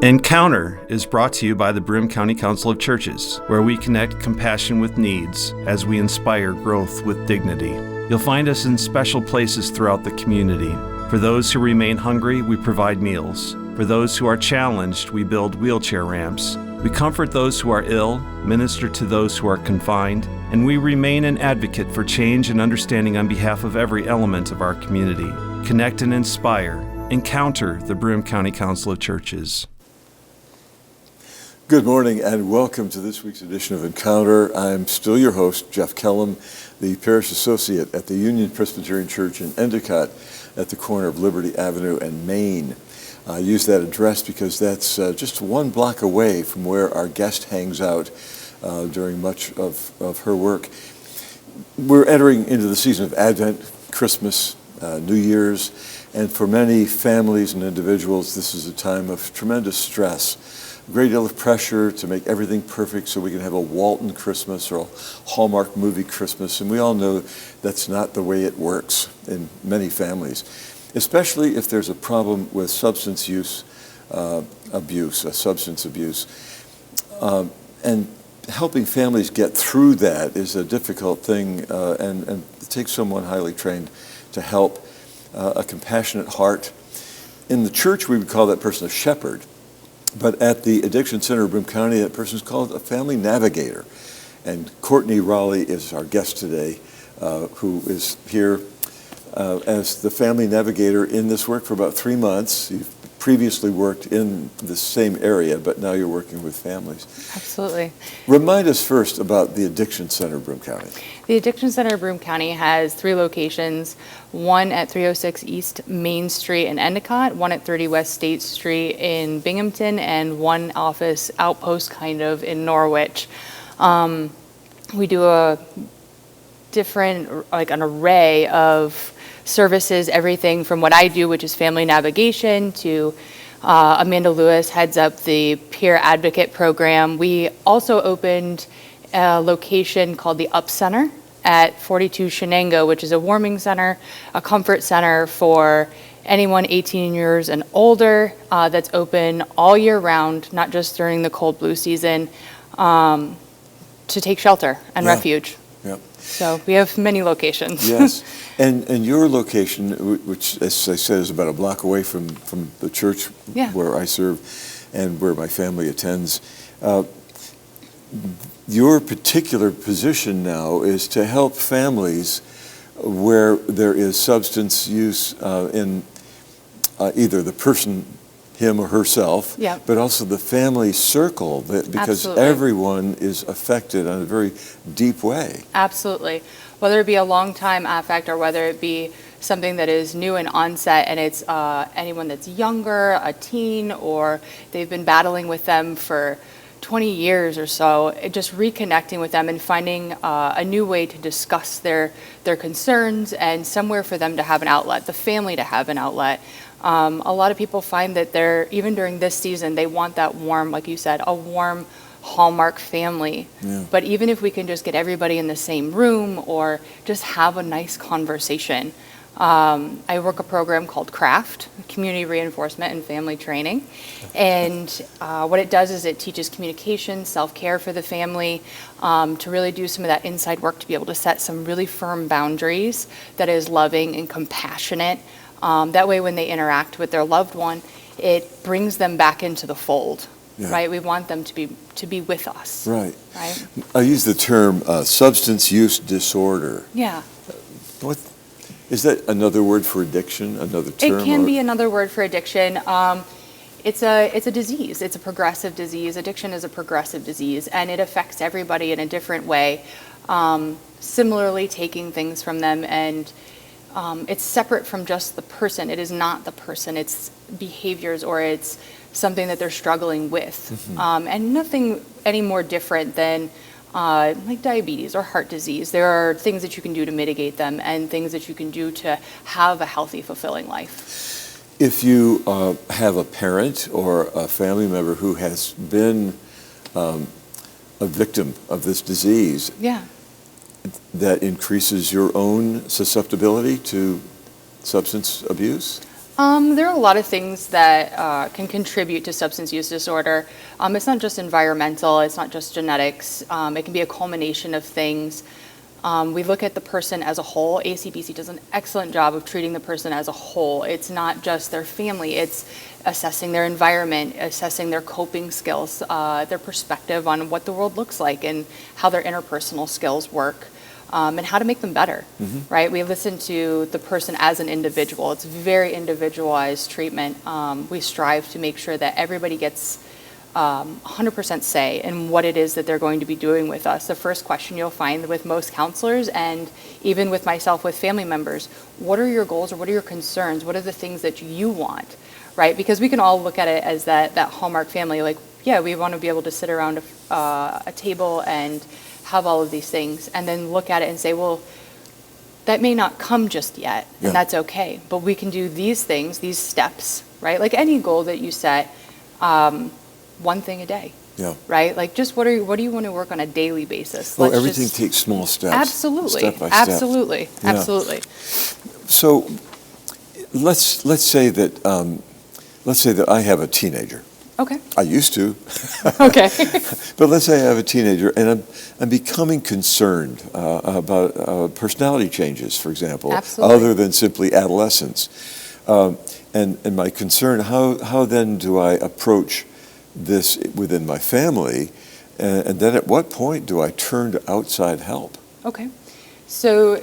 Encounter is brought to you by the Broome County Council of Churches, where we connect compassion with needs as we inspire growth with dignity. You'll find us in special places throughout the community. For those who remain hungry, we provide meals. For those who are challenged, we build wheelchair ramps. We comfort those who are ill, minister to those who are confined, and we remain an advocate for change and understanding on behalf of every element of our community. Connect and inspire. Encounter the Broome County Council of Churches. Good morning and welcome to this week's edition of Encounter. I'm still your host, Jeff Kellam, the Parish Associate at the Union Presbyterian Church in Endicott at the corner of Liberty Avenue and Main. I use that address because that's just one block away from where our guest hangs out during much of her work. We're entering into the season of Advent, Christmas, New Year's, and for many families and individuals, this is a time of tremendous stress. A great deal of pressure to make everything perfect so we can have a Walton Christmas or a Hallmark movie Christmas, and we all know that's not the way it works in many families, especially if there's a problem with substance abuse. And helping families get through that is a difficult thing, and it takes someone highly trained to help, a compassionate heart. In the church, we would call that person a shepherd. But at the Addiction Center of Broome County, that person is called a family navigator. And Cortney Rowley is our guest today, who is here as the family navigator in this work for about 3 months. You've previously worked in the same area, but now you're working with families. Absolutely. Remind us first about the Addiction Center of Broome County. The Addiction Center of Broome County has 3 locations, one at 306 East Main Street in Endicott, one at 30 West State Street in Binghamton, and one office outpost kind of in Norwich. We do a different, like an array of services, everything from what I do, which is family navigation, to Amanda Lewis heads up the peer advocate program. We also opened a location called the Up Center at 42 Shenango, which is a warming center, a comfort center for anyone 18 years and older, that's open all year round, not just during the cold blue season, to take shelter and refuge. Yeah. So we have many locations. Yes, and your location, which as I said is about a block away from the church where I serve and where my family attends, your particular position now is to help families where there is substance use in either the person, him or herself, but also the family circle, because everyone is affected in a very deep way. Absolutely. Whether it be a long-time affect or whether it be something that is new in onset and it's anyone that's younger, a teen, or they've been battling with them for 20 years or so, just reconnecting with them and finding a new way to discuss their concerns and somewhere for them to have an outlet, the family to have an outlet. A lot of people find that even during this season, they want that warm, like you said, a warm Hallmark family. Yeah. But even if we can just get everybody in the same room or just have a nice conversation. I work a program called CRAFT, Community Reinforcement and Family Training. And what it does is it teaches communication, self-care for the family, to really do some of that inside work to be able to set some really firm boundaries that is loving and compassionate. That way when they interact with their loved one, it brings them back into the fold, right? We want them to be with us. Right. I use the term substance use disorder. Yeah. Is that another word for addiction, another term? It can be another word for addiction. It's a disease. It's a progressive disease. Addiction is a progressive disease, and it affects everybody in a different way. Similarly, taking things from them, and it's separate from just the person. It is not the person. It's behaviors, or it's something that they're struggling with. Mm-hmm. And nothing any more different than like diabetes or heart disease. There are things that you can do to mitigate them and things that you can do to have a healthy, fulfilling life. If you have a parent or a family member who has been a victim of this disease, that increases your own susceptibility to substance abuse? There are a lot of things that can contribute to substance use disorder. It's not just environmental, it's not just genetics. It can be a culmination of things. We look at the person as a whole. ACBC does an excellent job of treating the person as a whole. It's not just their family, it's assessing their environment, assessing their coping skills, their perspective on what the world looks like and how their interpersonal skills work. And how to make them better, right? We listen to the person as an individual. It's very individualized treatment. We strive to make sure that everybody gets 100% say in what it is that they're going to be doing with us. The first question you'll find with most counselors, and even with myself with family members, what are your goals or what are your concerns? What are the things that you want, right? Because we can all look at it as that Hallmark family, like, yeah, we want to be able to sit around a table and have all of these things, and then look at it and say, well, that may not come just yet, and that's okay. But we can do these things, these steps, right? Like any goal that you set, one thing a day, right? Like just what do you want to work on a daily basis? Well, everything takes small steps. Absolutely, step by absolutely, step. Absolutely. So let's say that I have a teenager. Okay. I used to. Okay. But let's say I have a teenager and I'm becoming concerned about personality changes, for example, Absolutely. other than simply adolescence. And my concern, how then do I approach this within my family? And then at what point do I turn to outside help? Okay. So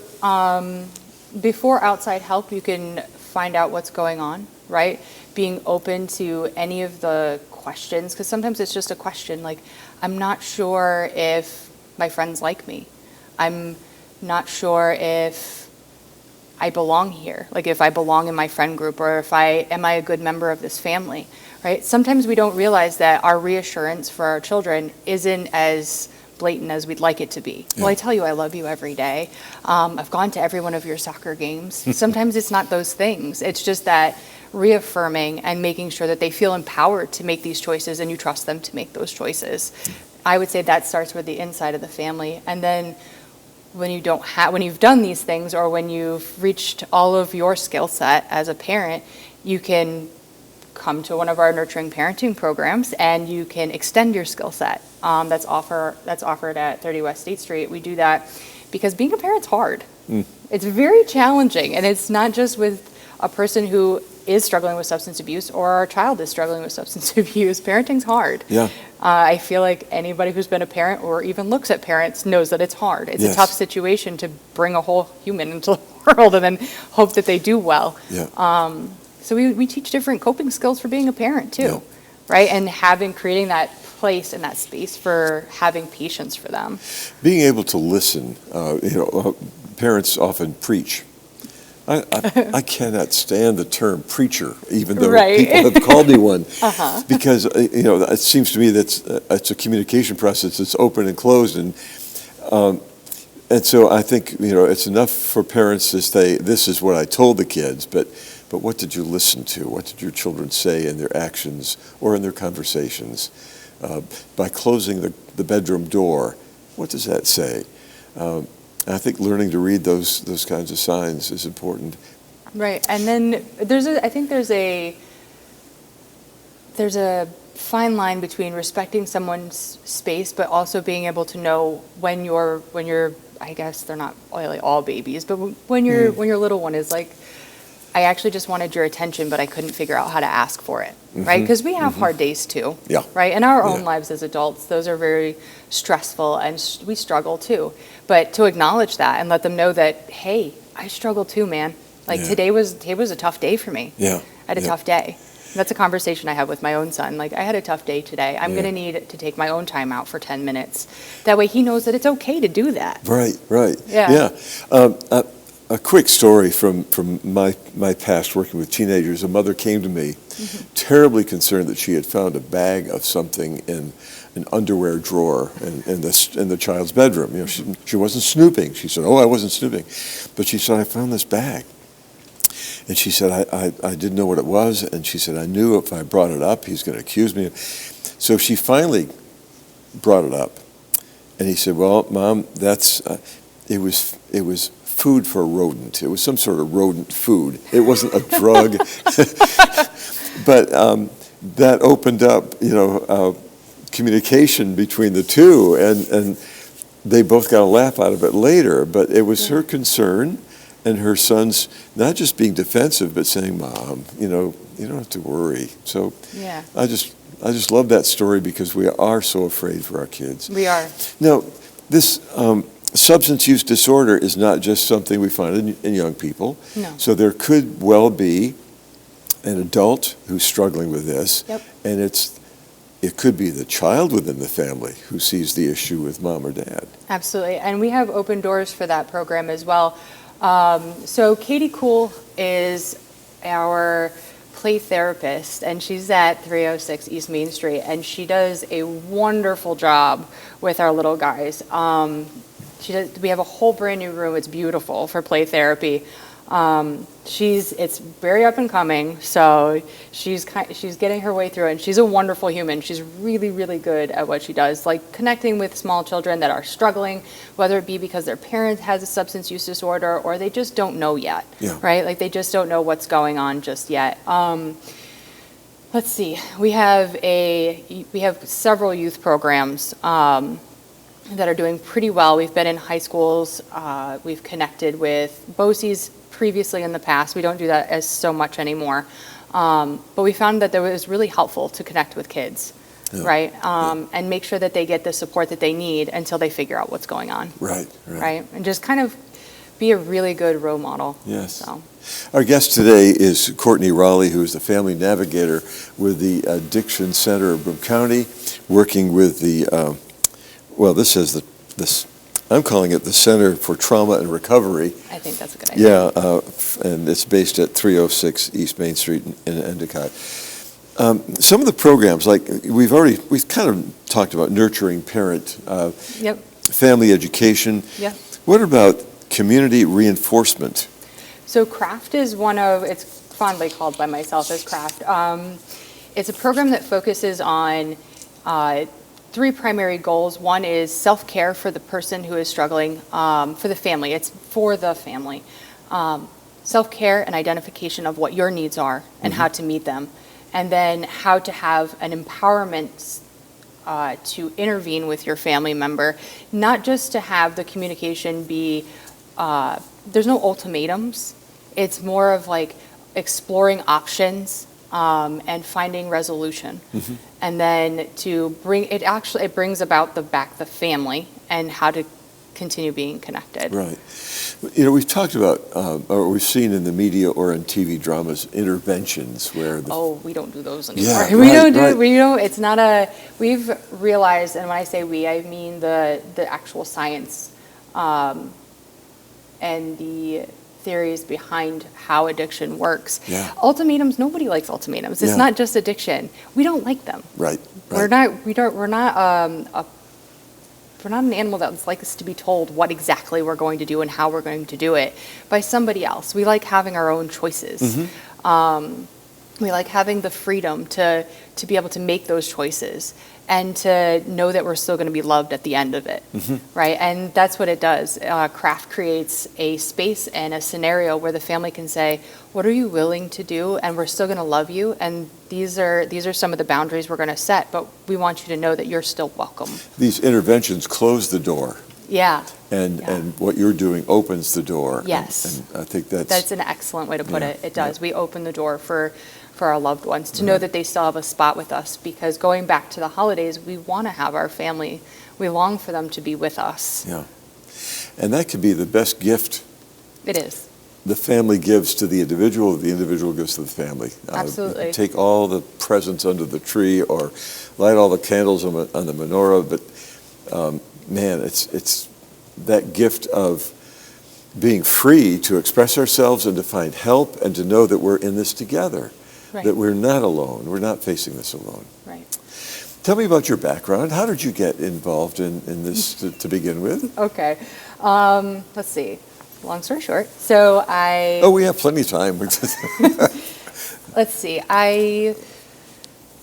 before outside help, you can find out what's going on, right? Being open to any of the questions, because sometimes it's just a question like, I'm not sure if my friends like me. I'm not sure if I belong here, like if I belong in my friend group, or am I a good member of this family, right? Sometimes we don't realize that our reassurance for our children isn't as blatant as we'd like it to be. Well, I tell you I love you every day. I've gone to every one of your soccer games. Sometimes it's not those things. It's just that reaffirming and making sure that they feel empowered to make these choices and you trust them to make those choices. I would say that starts with the inside of the family. And then when you've done these things, or when you've reached all of your skill set as a parent, you can come to one of our nurturing parenting programs and you can extend your skill set. That's offered at 30 West State Street. We do that because being a parent's hard. It's very challenging, and it's not just with a person who is struggling with substance abuse or our child is struggling with substance abuse. Parenting's hard. I feel like anybody who's been a parent or even looks at parents knows that it's hard. It's a tough situation to bring a whole human into the world and then hope that they do well. So we teach different coping skills for being a parent too, right? And creating that place and that space for having patience for them. Being able to listen, parents often preach. I cannot stand the term preacher, even though people have called me one, because it seems to me that it's a communication process that's open and closed, and so I think it's enough for parents to say, "This is what I told the kids," but what did you listen to? What did your children say in their actions or in their conversations? By closing the bedroom door, what does that say? I think learning to read those kinds of signs is important. Right, and then I think there's a fine line between respecting someone's space, but also being able to know when you're I guess they're not really all babies, but when your little one is like, I actually just wanted your attention, but I couldn't figure out how to ask for it, right? Because we have hard days too, right? In our own lives as adults, those are very stressful, and we struggle too. But to acknowledge that and let them know that, hey, I struggle too, man. Like today was a tough day for me. I had a tough day. That's a conversation I have with my own son. Like, I had a tough day today. I'm going to need to take my own time out for 10 minutes. That way he knows that it's okay to do that. Right. Yeah. A quick story from my past working with teenagers. A mother came to me terribly concerned that she had found a bag of something in an underwear drawer in the child's bedroom. She wasn't snooping. She said, "Oh, I wasn't snooping," but she said, "I found this bag." And she said, I didn't know what it was, and she said, "I knew if I brought it up, he's going to accuse me." So she finally brought it up, and he said, "Well, Mom, it was food for a rodent. It was some sort of rodent food. It wasn't a drug. But that opened up, communication between the two, and they both got a laugh out of it later. But it was her concern and her son's not just being defensive, but saying, "Mom, you don't have to worry." So I just love that story because we are so afraid for our kids. We are. Now, this substance use disorder is not just something we find in young people. No. So there could well be an adult who's struggling with this, and it could be the child within the family who sees the issue with mom or dad. Absolutely, and we have open doors for that program as well. So Katie Cool is our play therapist, and she's at 306 East Main Street, and she does a wonderful job with our little guys. We have a whole brand new room. It's beautiful for play therapy. It's very up and coming, so she's getting her way through it, and she's a wonderful human. She's really, really good at what she does, like connecting with small children that are struggling, whether it be because their parent has a substance use disorder or they just don't know yet, right? Like they just don't know what's going on just yet. Let's see, we have several youth programs that are doing pretty well. We've been in high schools. We've connected with BOCES previously in the past. We don't do that as so much anymore. But we found that it was really helpful to connect with kids, right? And make sure that they get the support that they need until they figure out what's going on. Right? And just kind of be a really good role model. Yes. So. Our guest today is Cortney Rowley, who is the family navigator with the Addiction Center of Broome County, working with the this says I'm calling it the Center for Trauma and Recovery. I think that's a good idea. And it's based at 306 East Main Street in Endicott. Some of the programs, like we've kind of talked about nurturing parent, family education. Yep. What about community reinforcement? So CRAFT is it's fondly called by myself as CRAFT. It's a program that focuses on three primary goals. One is self-care for the person who is struggling, for the family. It's for the family. Self-care and identification of what your needs are and how to meet them. And then how to have an empowerment to intervene with your family member. Not just to have the communication be, there's no ultimatums. It's more of like exploring options and finding resolution. And then to bring it brings about the family and how to continue being connected. Right. We've talked about, or we've seen in the media or in TV dramas, interventions where we don't do those anymore. It's not we've realized, and when I say we, I mean the actual science and the theories behind how addiction works. Ultimatums, nobody likes ultimatums. It's not just addiction. We don't like them. Right. We're not an animal that likes to be told what exactly we're going to do and how we're going to do it by somebody else. We like having our own choices. We like having the freedom to be able to make those choices and to know that we're still going to be loved at the end of it, right? And that's what it does. CRAFT creates a space and a scenario where the family can say, what are you willing to do? And we're still going to love you. And these are some of the boundaries we're going to set, but we want you to know that you're still welcome. These interventions close the door. And what you're doing opens the door. Yes. And I think that's an excellent way to put it. It does. We open the door for our loved ones to know that they still have a spot with us, because going back to the holidays, we want to have our family. We long for them to be with us. Yeah. And that could be the best gift. It is. The family gives to the individual gives to the family. Absolutely. Take all the presents under the tree or light all the candles on the menorah, but it's that gift of being free to express ourselves and to find help and to know that we're in this together, that we're not alone. We're not facing this alone. Right. Tell me about your background. How did you get involved in this to begin with? Okay. Let's see. Long story short. So we have plenty of time. Let's see. I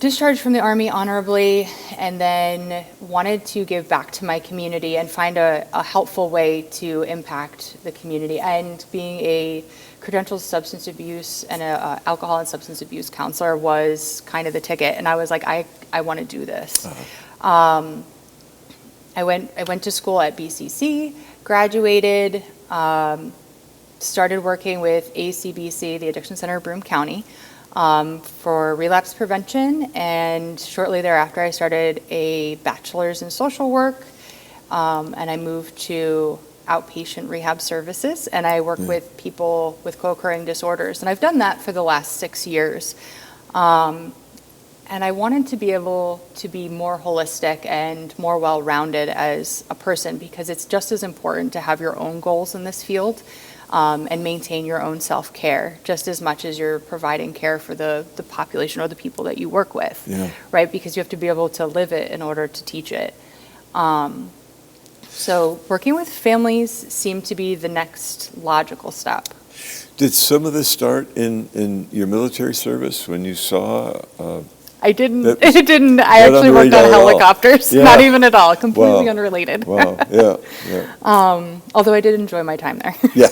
discharged from the Army honorably, and then wanted to give back to my community and find a helpful way to impact the community. And being a credentialed substance abuse and a alcohol and substance abuse counselor was kind of the ticket. And I was like, I want to do this. I went to school at BCC, graduated, started working with ACBC, the Addiction Center of Broome County, for relapse prevention, and shortly thereafter I started a bachelor's in social work, and I moved to outpatient rehab services, and I work with people with co-occurring disorders, and I've done that for the last 6 years. And I wanted to be able to be more holistic and more well-rounded as a person, because it's just as important to have your own goals in this field, and maintain your own self-care just as much as you're providing care for the population or the people that you work with, right? Because you have to be able to live it in order to teach it. So working with families seemed to be the next logical step. Did some of this start in your military service when you saw? I didn't. It didn't. I actually worked on helicopters. Yeah. Not even at all. Completely unrelated. Wow. Yeah. Although I did enjoy my time there. Yeah.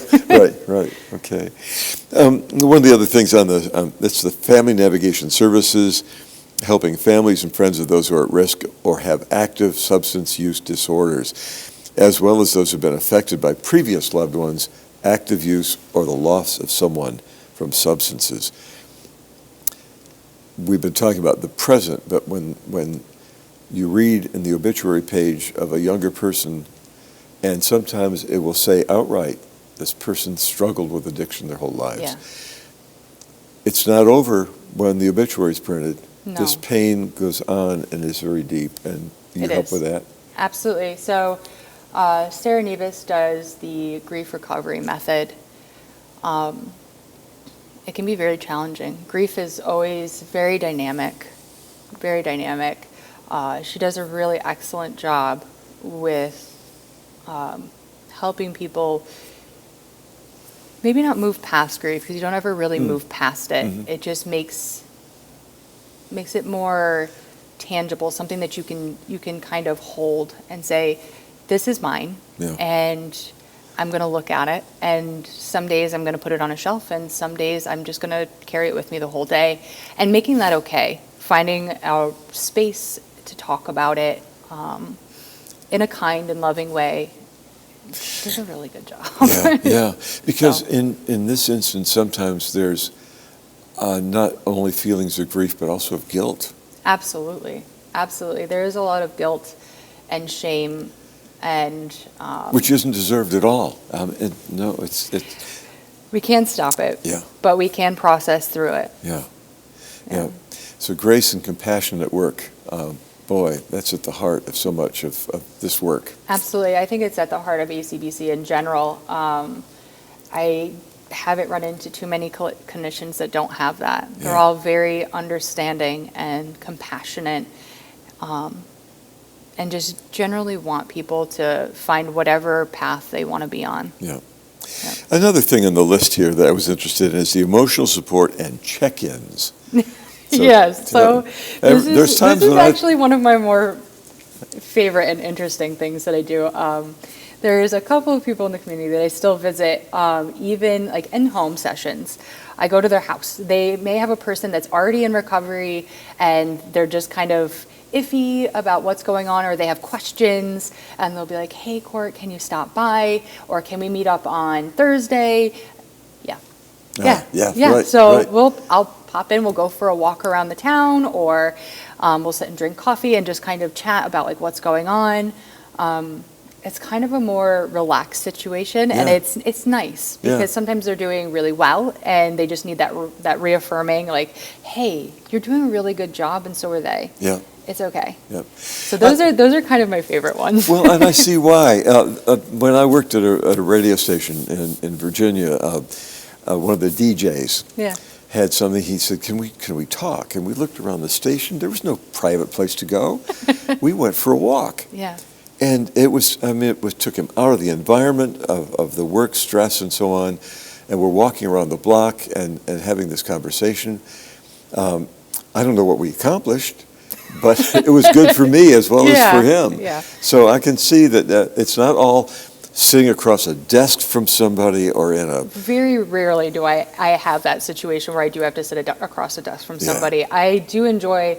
Right. Okay. One of the other things on the that's the Family Navigation Services, helping families and friends of those who are at risk or have active substance use disorders, as well as those who've been affected by previous loved ones, active use, or the loss of someone from substances. We've been talking about the present, but when you read in the obituary page of a younger person, and sometimes it will say outright, this person struggled with addiction their whole lives. Yeah. It's not over when the obituary is printed. No. This pain goes on and is very deep, and you help with that? Absolutely. So Sarah Nevis does the grief recovery method. It can be very challenging. Grief is always very dynamic, very dynamic. She does a really excellent job with helping people maybe not move past grief, because you don't ever really move past it. Mm-hmm. It just makes it more tangible, something that you can kind of hold and say, this is mine, and I'm going to look at it, and some days I'm going to put it on a shelf, and some days I'm just going to carry it with me the whole day, and making that okay, finding our space to talk about it in a kind and loving way. Does a really good job. Yeah. Because in this instance, sometimes there's not only feelings of grief, but also of guilt. Absolutely. There is a lot of guilt and shame, and which isn't deserved at all. It's we can't stop it. Yeah. But we can process through it. Yeah. So grace and compassion at work. Boy, that's at the heart of so much of this work. Absolutely. I think it's at the heart of ACBC in general. I haven't run into too many clinicians that don't have that. They're all very understanding and compassionate, and just generally want people to find whatever path they want to be on. Yeah. Another thing on the list here that I was interested in is the emotional support and check-ins. This is actually one of my more favorite and interesting things that I do. There's a couple of people in the community that I still visit, even like in-home sessions. I go to their house. They may have a person that's already in recovery, and they're just kind of iffy about what's going on, or they have questions, and they'll be like, hey, Court, can you stop by? Or can we meet up on Thursday? I'll pop in, we'll go for a walk around the town, or we'll sit and drink coffee and just kind of chat about like what's going on. It's kind of a more relaxed situation, and it's nice because sometimes they're doing really well and they just need that reaffirming, like, hey, you're doing a really good job, and so are they. Yeah. It's okay. Yeah. So those are kind of my favorite ones. Well, and I see why. When I worked at a radio station in Virginia, one of the DJs had something. He said, "Can we talk?" And we looked around the station. There was no private place to go. We went for a walk. Yeah. And it took him out of the environment of the work stress and so on. And we're walking around the block and having this conversation. I don't know what we accomplished, but it was good for me as well as for him. Yeah. So I can see that it's not all sitting across a desk from somebody or in a... Very rarely do I have that situation where I do have to sit across a desk from somebody. I do enjoy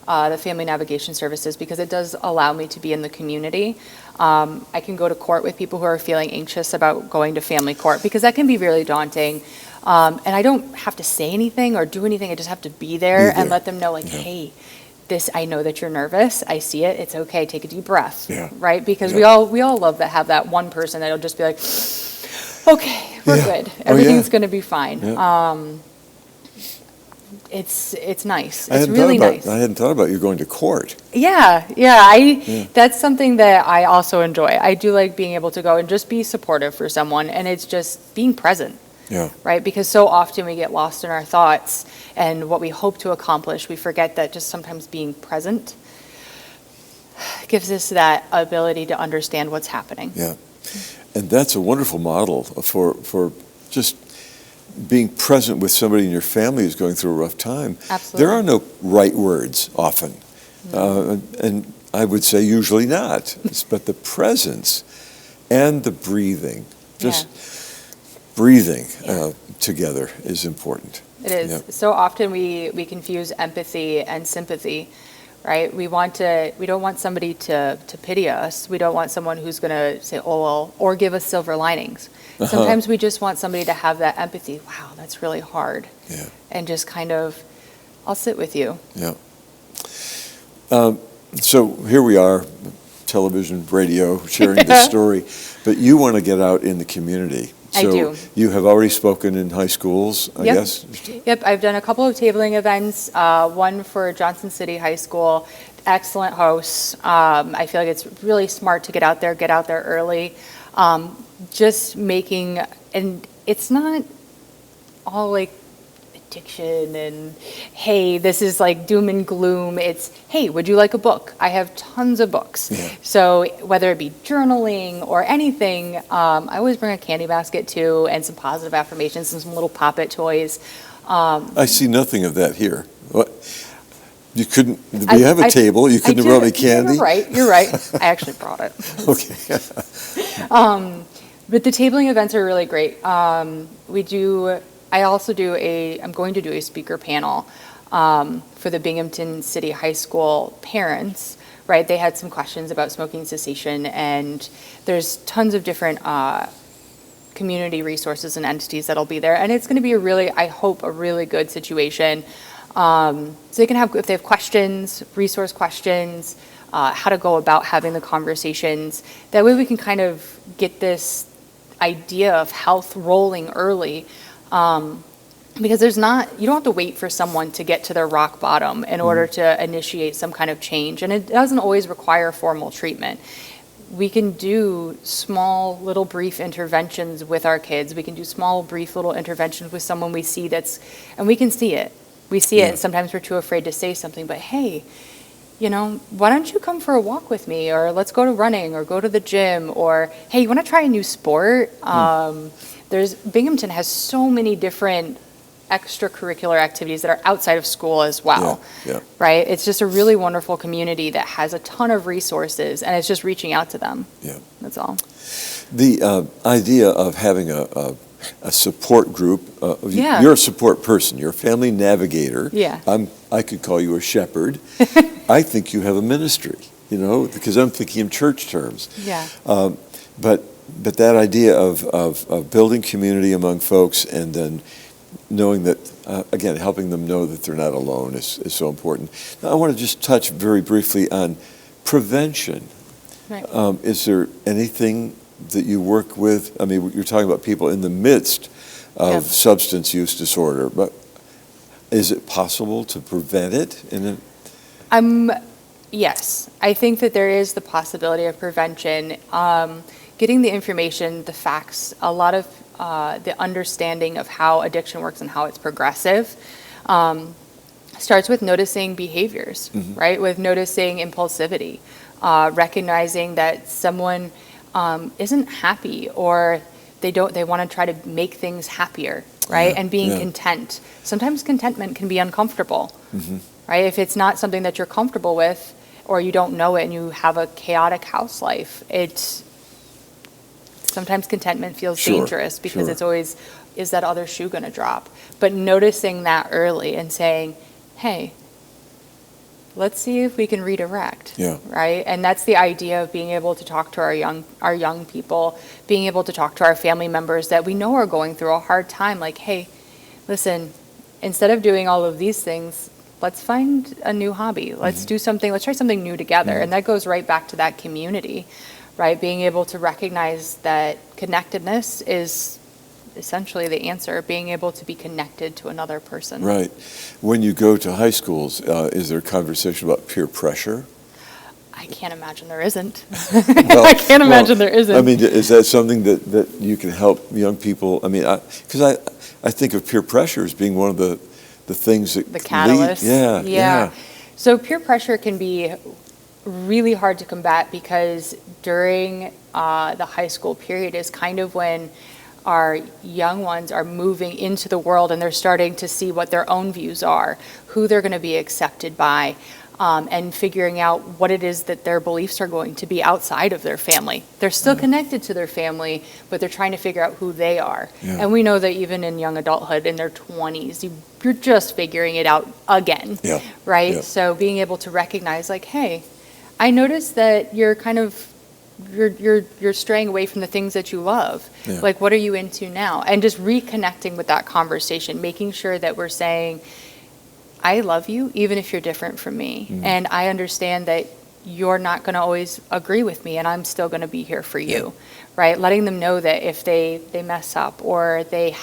the family navigation services because it does allow me to be in the community. I can go to court with people who are feeling anxious about going to family court because that can be really daunting. And I don't have to say anything or do anything. I just have to be there and let them know, like, hey, I know that you're nervous. I see it. It's okay. Take a deep breath. Right? Because we all love to have that one person that'll just be like, okay, we're good. Everything's going to be fine. It's nice. It's really nice. I hadn't thought about you going to court. That's something that I also enjoy. I do like being able to go and just be supportive for someone, and it's just being present. Right? Because so often we get lost in our thoughts and what we hope to accomplish. We forget that just sometimes being present gives us that ability to understand what's happening. And that's a wonderful model for just being present with somebody in your family who's going through a rough time. Absolutely. There are no right words often. And I would say usually not. But the presence and the breathing, breathing together is important. It is. So often we confuse empathy and sympathy, right? We don't want somebody to pity us. We don't want someone who's going to say, oh, well, or give us silver linings. Sometimes we just want somebody to have that empathy. Wow, that's really hard. And just kind of, I'll sit with you. So here we are, television, radio, sharing the story, but you want to get out in the community. So I do. You have already spoken in high schools, I guess? I've done a couple of tabling events, one for Johnson City High School, excellent hosts. I feel like it's really smart to get out there early. Just making, and it's not all like addiction and, hey, this is like doom and gloom. It's, hey, would you like a book? I have tons of books. So whether it be journaling or anything, I always bring a candy basket too, and some positive affirmations and some little pop-it toys. I see nothing of that here. What? You couldn't, we have a table, you couldn't have brought me candy? You're right. I actually brought it. Okay. But the tabling events are really great. I'm going to do a speaker panel for the Binghamton City High School parents, right? They had some questions about smoking cessation, and there's tons of different community resources and entities that'll be there. And it's going to be I hope, a really good situation. So they can have, if they have questions, resource questions, how to go about having the conversations. That way we can kind of get this idea of health rolling early. Because you don't have to wait for someone to get to their rock bottom in order to initiate some kind of change. And it doesn't always require formal treatment. We can do small, little, brief interventions with our kids. We can do small, brief, little interventions with someone we see and we can see it. We see it, and sometimes we're too afraid to say something, but hey, why don't you come for a walk with me, or let's go to running, or go to the gym, or hey, you want to try a new sport? Binghamton has so many different extracurricular activities that are outside of school as well, right? It's just a really wonderful community that has a ton of resources, and it's just reaching out to them. That's all. The idea of having a support group, you're a support person, you're a family navigator. I could call you a shepherd. I think you have a ministry, because I'm thinking in church terms. But that idea of building community among folks, and then knowing that, again, helping them know that they're not alone is so important. Now, I want to just touch very briefly on prevention. Is there anything that you work with? I mean, you're talking about people in the midst of substance use disorder, but is it possible to prevent it? Yes, I think that there is the possibility of prevention. Getting the information, the facts, a lot of the understanding of how addiction works and how it's progressive starts with noticing behaviors, right? With noticing impulsivity, recognizing that someone isn't happy, or they want to try to make things happier, right? And being content. Sometimes contentment can be uncomfortable, right? If it's not something that you're comfortable with, or you don't know it and you have a chaotic house life, sometimes contentment feels dangerous because it's always, is that other shoe going to drop? But noticing that early and saying, hey, let's see if we can redirect, right? And that's the idea of being able to talk to our young people, being able to talk to our family members that we know are going through a hard time. Like, hey, listen, instead of doing all of these things, let's find a new hobby. Let's do something, let's try something new together. And that goes right back to that community, right? Being able to recognize that connectedness is essentially the answer, being able to be connected to another person. Right. When you go to high schools, is there a conversation about peer pressure? I can't imagine there isn't. I can't imagine there isn't. I mean, is that something that you can help young people? I mean, because I think of peer pressure as being one of the things that the catalyst. Yeah. So peer pressure can be really hard to combat because during the high school period is kind of when our young ones are moving into the world and they're starting to see what their own views are, who they're going to be accepted by, and figuring out what it is that their beliefs are going to be outside of their family. They're still connected to their family, but they're trying to figure out who they are. And we know that even in young adulthood, in their 20s, you're just figuring it out again, right? So being able to recognize, like, hey, I noticed that you're kind of you're straying away from the things that you love. Like, what are you into now? And just reconnecting with that conversation, making sure that we're saying, I love you even if you're different from me. And I understand that you're not going to always agree with me and I'm still going to be here for you, right? Letting them know that if they mess up or they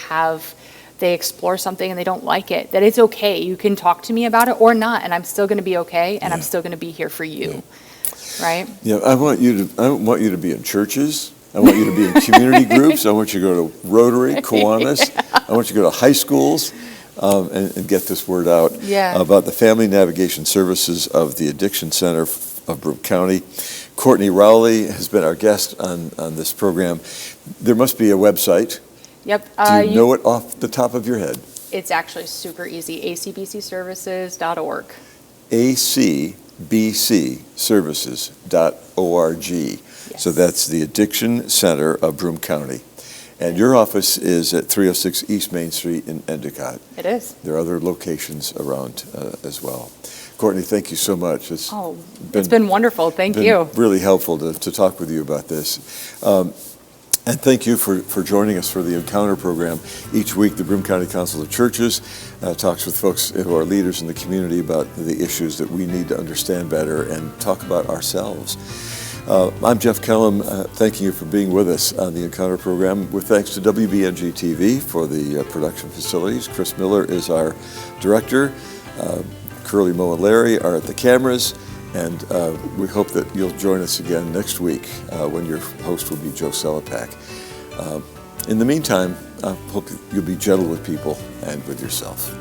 explore something and they don't like it, that it's okay. You can talk to me about it or not, and I'm still going to be okay, and I'm still going to be here for you. Right? Yeah, I want you to be in churches. I want you to be in community groups. I want you to go to Rotary, Kiwanis. I want you to go to high schools and get this word out about the Family Navigation Services of the Addiction Center of Broome County. Cortney Rowley has been our guest on this program. There must be a website. Yep. Do you know it off the top of your head? It's actually super easy, acbcservices.org. acbcservices.org. Yes. So that's the Addiction Center of Broome County. And your office is at 306 East Main Street in Endicott. It is. There are other locations around as well. Courtney, thank you so much. It's been wonderful. Thank you. Really helpful to talk with you about this. And thank you for joining us for the Encounter program. Each week, the Broome County Council of Churches talks with folks who are leaders in the community about the issues that we need to understand better and talk about ourselves. I'm Jeff Kellam, thanking you for being with us on the Encounter program. With thanks to WBNG TV for the production facilities. Chris Miller is our director. Curly, Mo, and Larry are at the cameras. And we hope that you'll join us again next week when your host will be Joe Selapak. In the meantime, I hope you'll be gentle with people and with yourself.